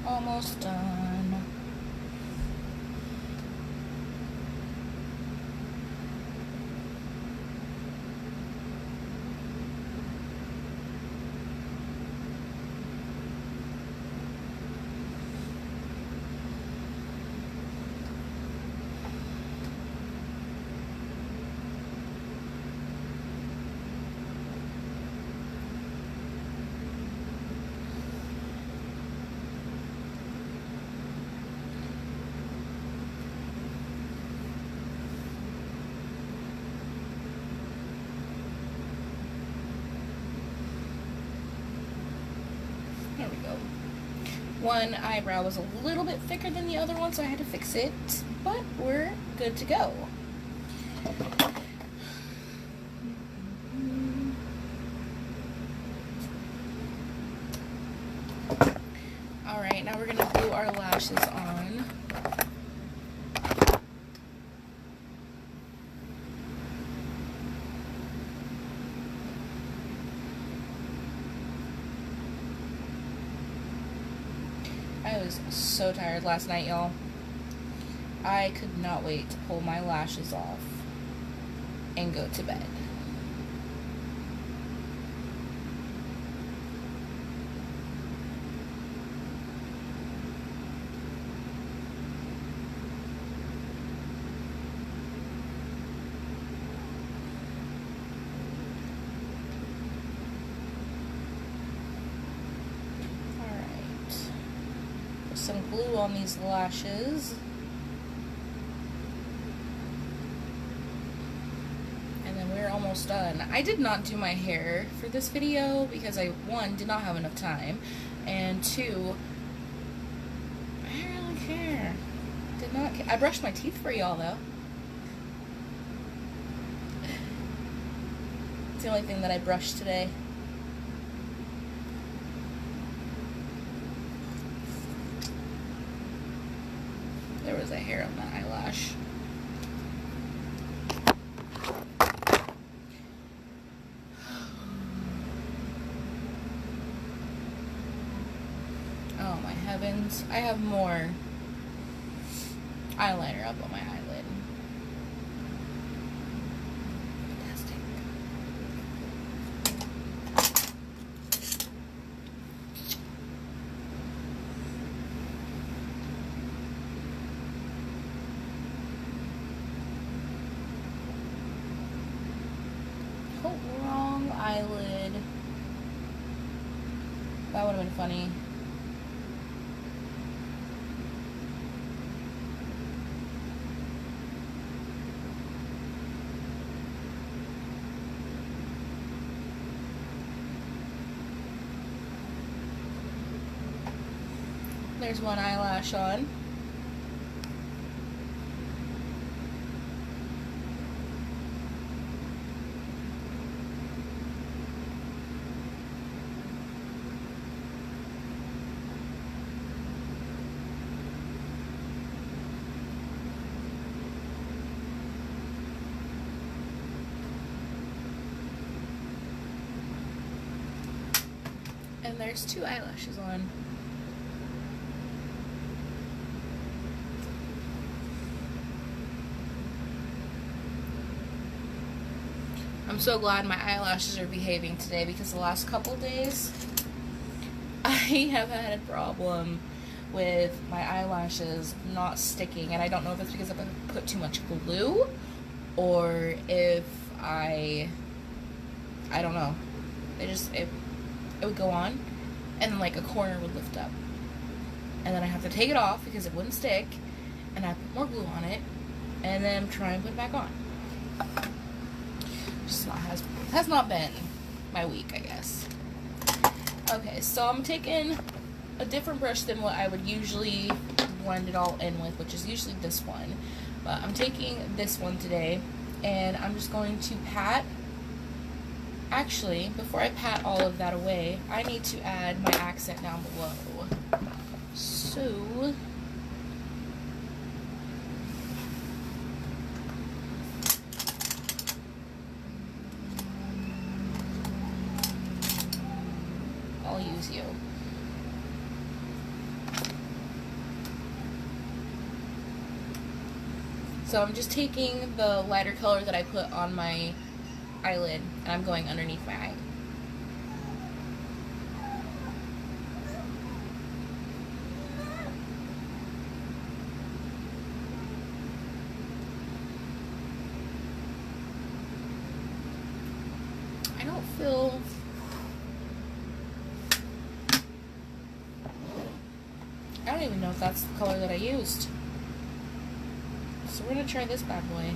Almost done. One eyebrow was a little bit thicker than the other one, so I had to fix it, but we're good to go. Alright, now we're going to glue our lashes on. I was so tired last night, y'all. I could not wait to pull my lashes off and go to bed. Some glue on these lashes, and then we're almost done. I did not do my hair for this video because I, one, did not have enough time, and two, I didn't really care. Did not care. I brushed my teeth for y'all though. It's the only thing that I brushed today. There was a hair on that eyelash. Oh my heavens. I have more eyeliner up on my eyelid. Fantastic. Oh, wrong eyelid. That would have been funny. There's one eyelash on. And there's two eyelashes on. I'm so glad my eyelashes are behaving today because the last couple days I have had a problem with my eyelashes not sticking, and I don't know if it's because I've put too much glue or if I don't know. It would go on and then like a corner would lift up, and then I have to take it off because it wouldn't stick, and I put more glue on it and then try and put it back on. Has not been my week, I guess. Okay, so I'm taking a different brush than what I would usually blend it all in with, which is usually this one. But I'm taking this one today, and I'm just going to pat. Actually, before I pat all of that away, I need to add my accent down below. So I'll use you. So I'm just taking the lighter color that I put on my eyelid, and I'm going underneath my eye. I don't even know if that's the color that I used. So we're gonna try this bad boy.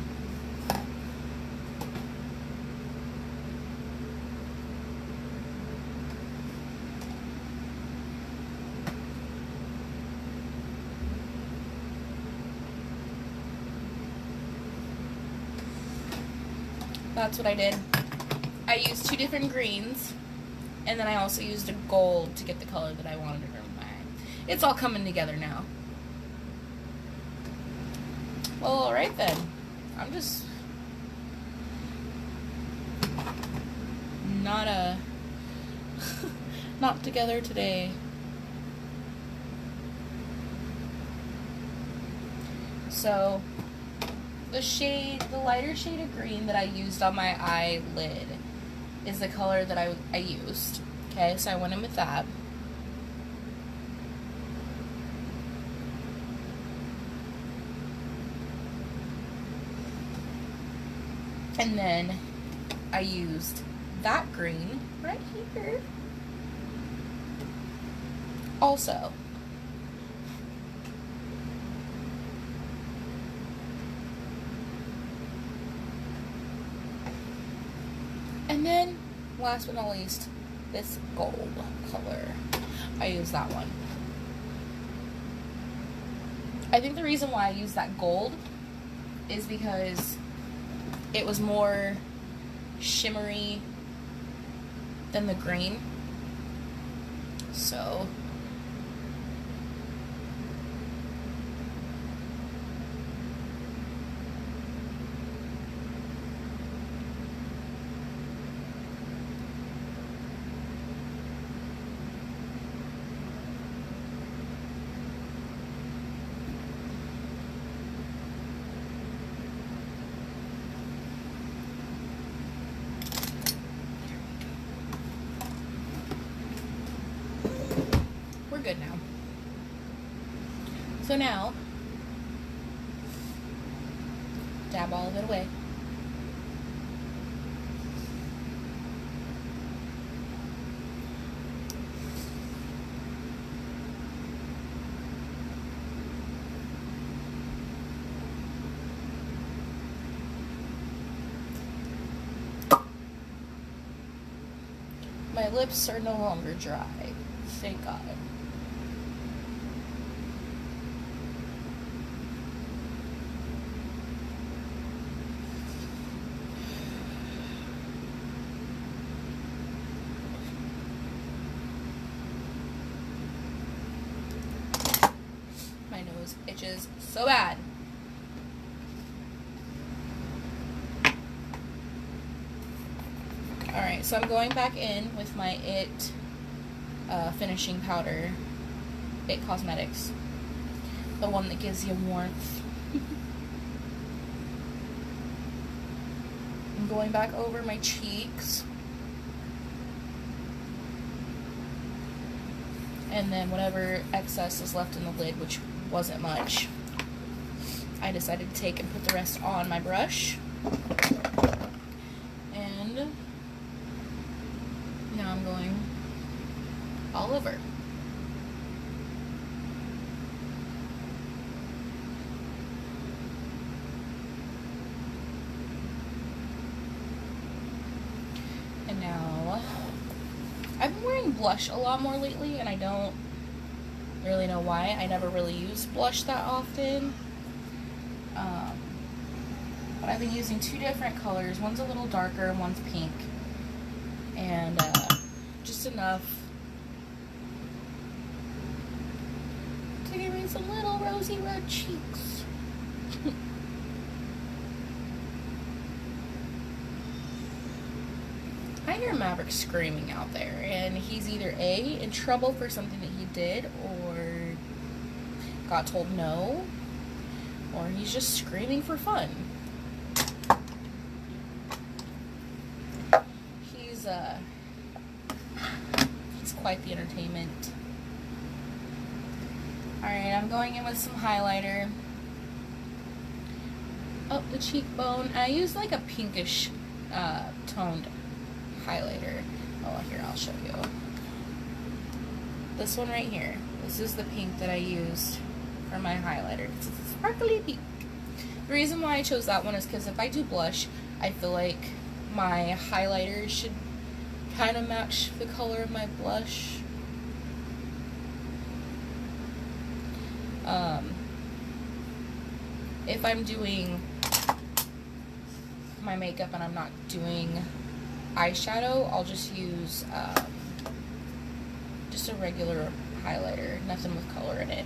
that's what I did. I used 2 different greens, and then I also used a gold to get the color that I wanted to my eye. It's all coming together now. Well, alright then. I'm just not together today. So the lighter shade of green that I used on my eyelid is the color that I used. Okay, so I went in with that. And then I used that green right here also. And then, last but not least, this gold color. I use that one. I think the reason why I use that gold is because it was more shimmery than the green. So good now. So now, dab all of it away. My lips are no longer dry. Thank God. My nose itches so bad. Alright, so I'm going back in with my IT finishing powder, IT Cosmetics, the one that gives you warmth. I'm going back over my cheeks, and then whatever excess is left in the lid, which wasn't much, I decided to take and put the rest on my brush. And now I'm going all over. And now, I've been wearing blush a lot more lately, and I don't really know why. I never really use blush that often. But I've been using 2 different colors. One's a little darker and one's pink. And just enough to give me some little rosy red cheeks. I hear Maverick screaming out there, and he's either A, in trouble for something that he did, or got told no, or he's just screaming for fun. He's quite the entertainment. Alright, I'm going in with some highlighter up the cheekbone. I use like a pinkish toned highlighter. Oh, here, I'll show you. This one right here. This is the pink that I used for my highlighter. It's a sparkly pink. The reason why I chose that one is because if I do blush, I feel like my highlighter should kind of match the color of my blush. If I'm doing my makeup and I'm not doing eyeshadow, I'll just use just a regular highlighter, nothing with color in it.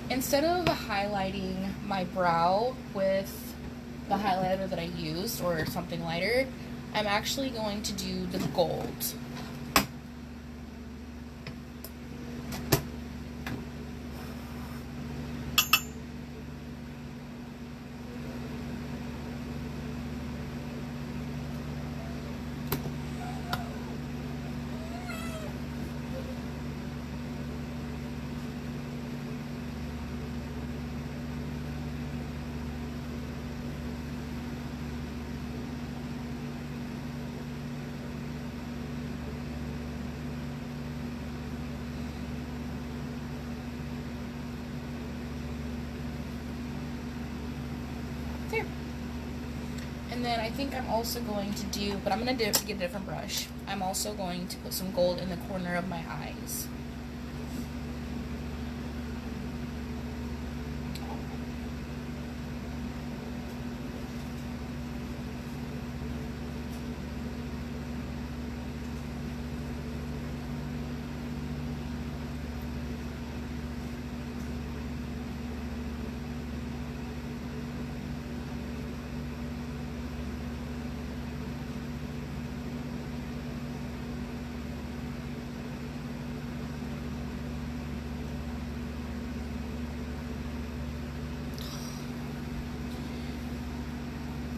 Instead of highlighting my brow with the highlighter that I used or something lighter, I'm actually going to do the gold. There. And then I think I'm also going to do, but I'm going to get a different brush. I'm also going to put some gold in the corner of my eyes.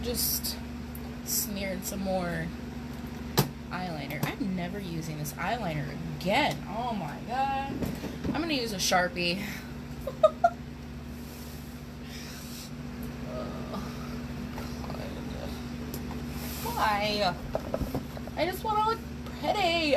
Just smeared some more eyeliner. I'm never using this eyeliner again. Oh my god. I'm gonna use a Sharpie. Why? I just want to look pretty.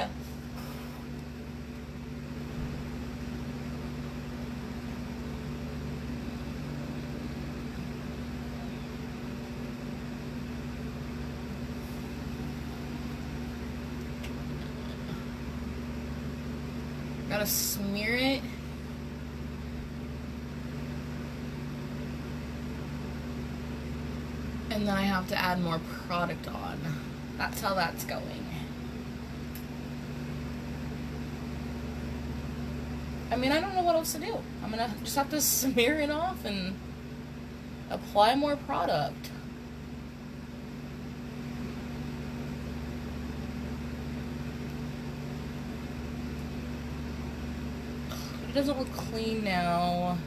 Gotta smear it. And then I have to add more product on. That's how that's going. I mean, I don't know what else to do. I'm gonna just have to smear it off and apply more product. It doesn't look clean now.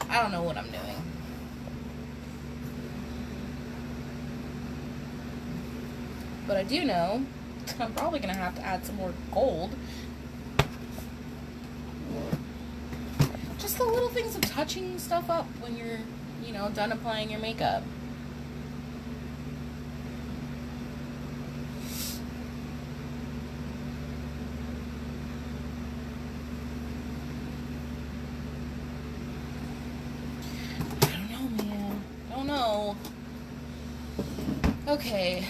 I don't know what I'm doing. But I do know I'm probably gonna have to add some more gold. Just the little things of touching stuff up when you're, you know, done applying your makeup. Okay,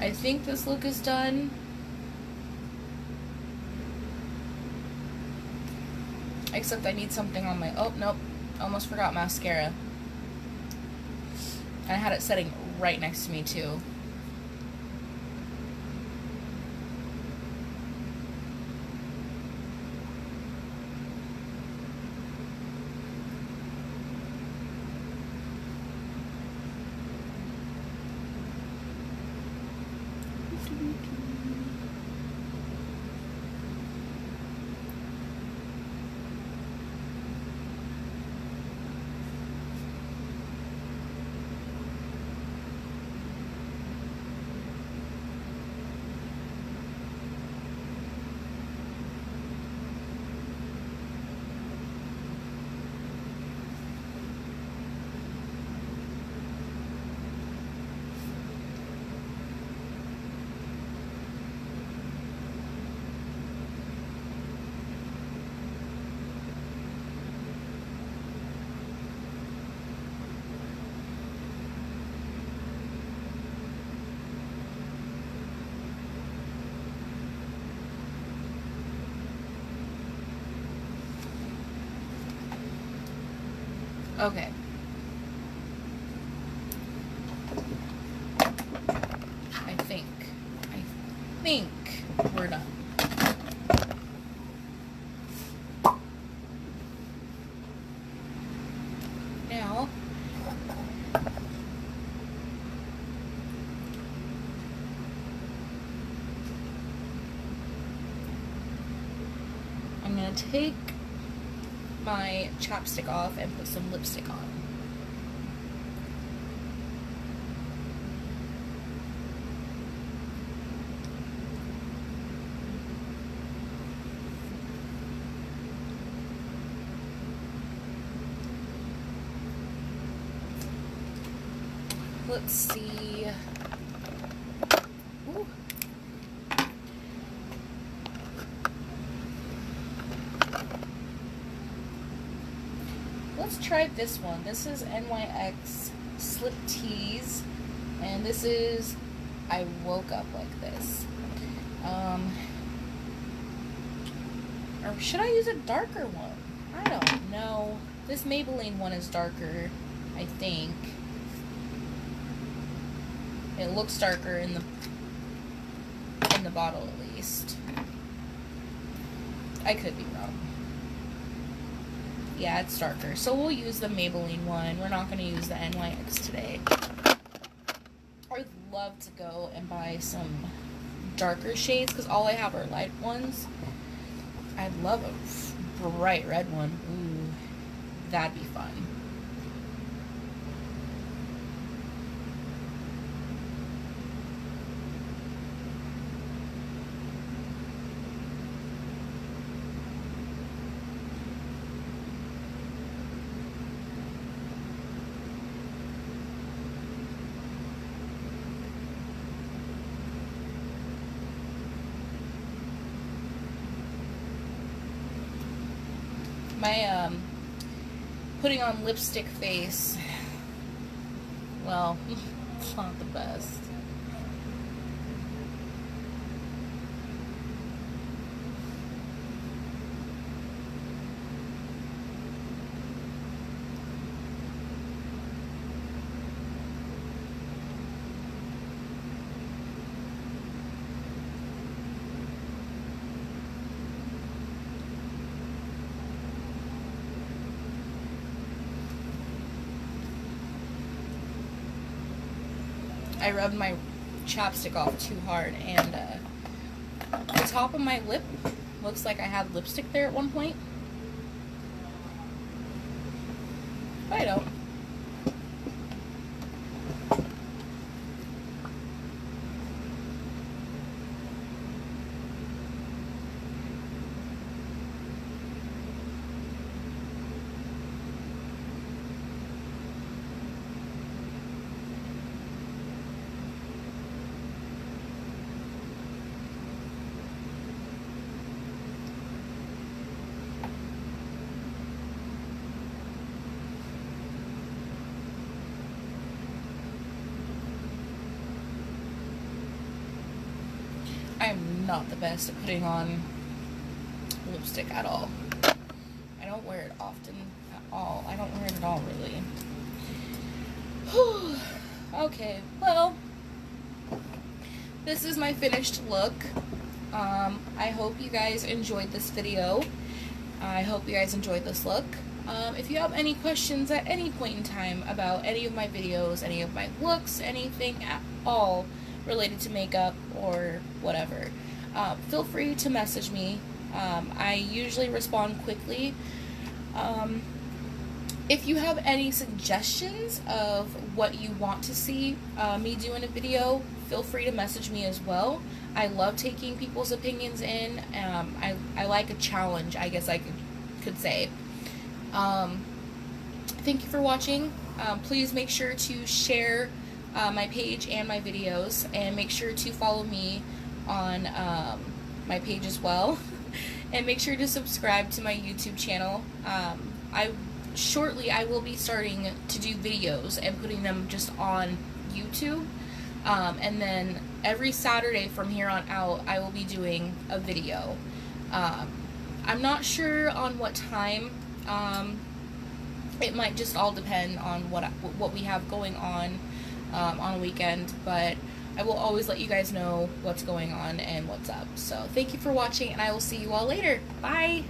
I think this look is done. Except I need something on my, oh nope, almost forgot mascara. I had it setting right next to me too. Okay. I think we're done. Now, I'm going to take my chapstick off and put some lipstick on. Let's see. Ooh. Let's try this one. This is NYX Slip Tease, and this is I Woke Up Like This. Or should I use a darker one? I don't know. This Maybelline one is darker, I think. It looks darker in the bottle, at least. I could be wrong. Yeah, it's darker. So we'll use the Maybelline one. We're not going to use the NYX today. I'd love to go and buy some darker shades because all I have are light ones. I'd love a bright red one. Ooh, that'd be fun. My putting on lipstick face, well, it's not the best. I rubbed my chapstick off too hard, and the top of my lip looks like I had lipstick there at one point. But I don't. I'm not the best at putting on lipstick at all. I don't wear it often at all. I don't wear it at all, really. Okay, well, this is my finished look. I hope you guys enjoyed this video. I hope you guys enjoyed this look. If you have any questions at any point in time about any of my videos, any of my looks, anything at all related to makeup or whatever, feel free to message me. I usually respond quickly. If you have any suggestions of what you want to see me do in a video, feel free to message me as well. I love taking people's opinions in. I like a challenge, I guess I could say. Thank you for watching. Please make sure to share my page and my videos, and make sure to follow me on my page as well. And make sure to subscribe to my YouTube channel. Shortly I will be starting to do videos and putting them just on YouTube, and then every Saturday from here on out I will be doing a video. I'm not sure on what time It might just all depend on what we have going on a weekend, but I will always let you guys know what's going on and what's up. So thank you for watching, and I will see you all later. Bye!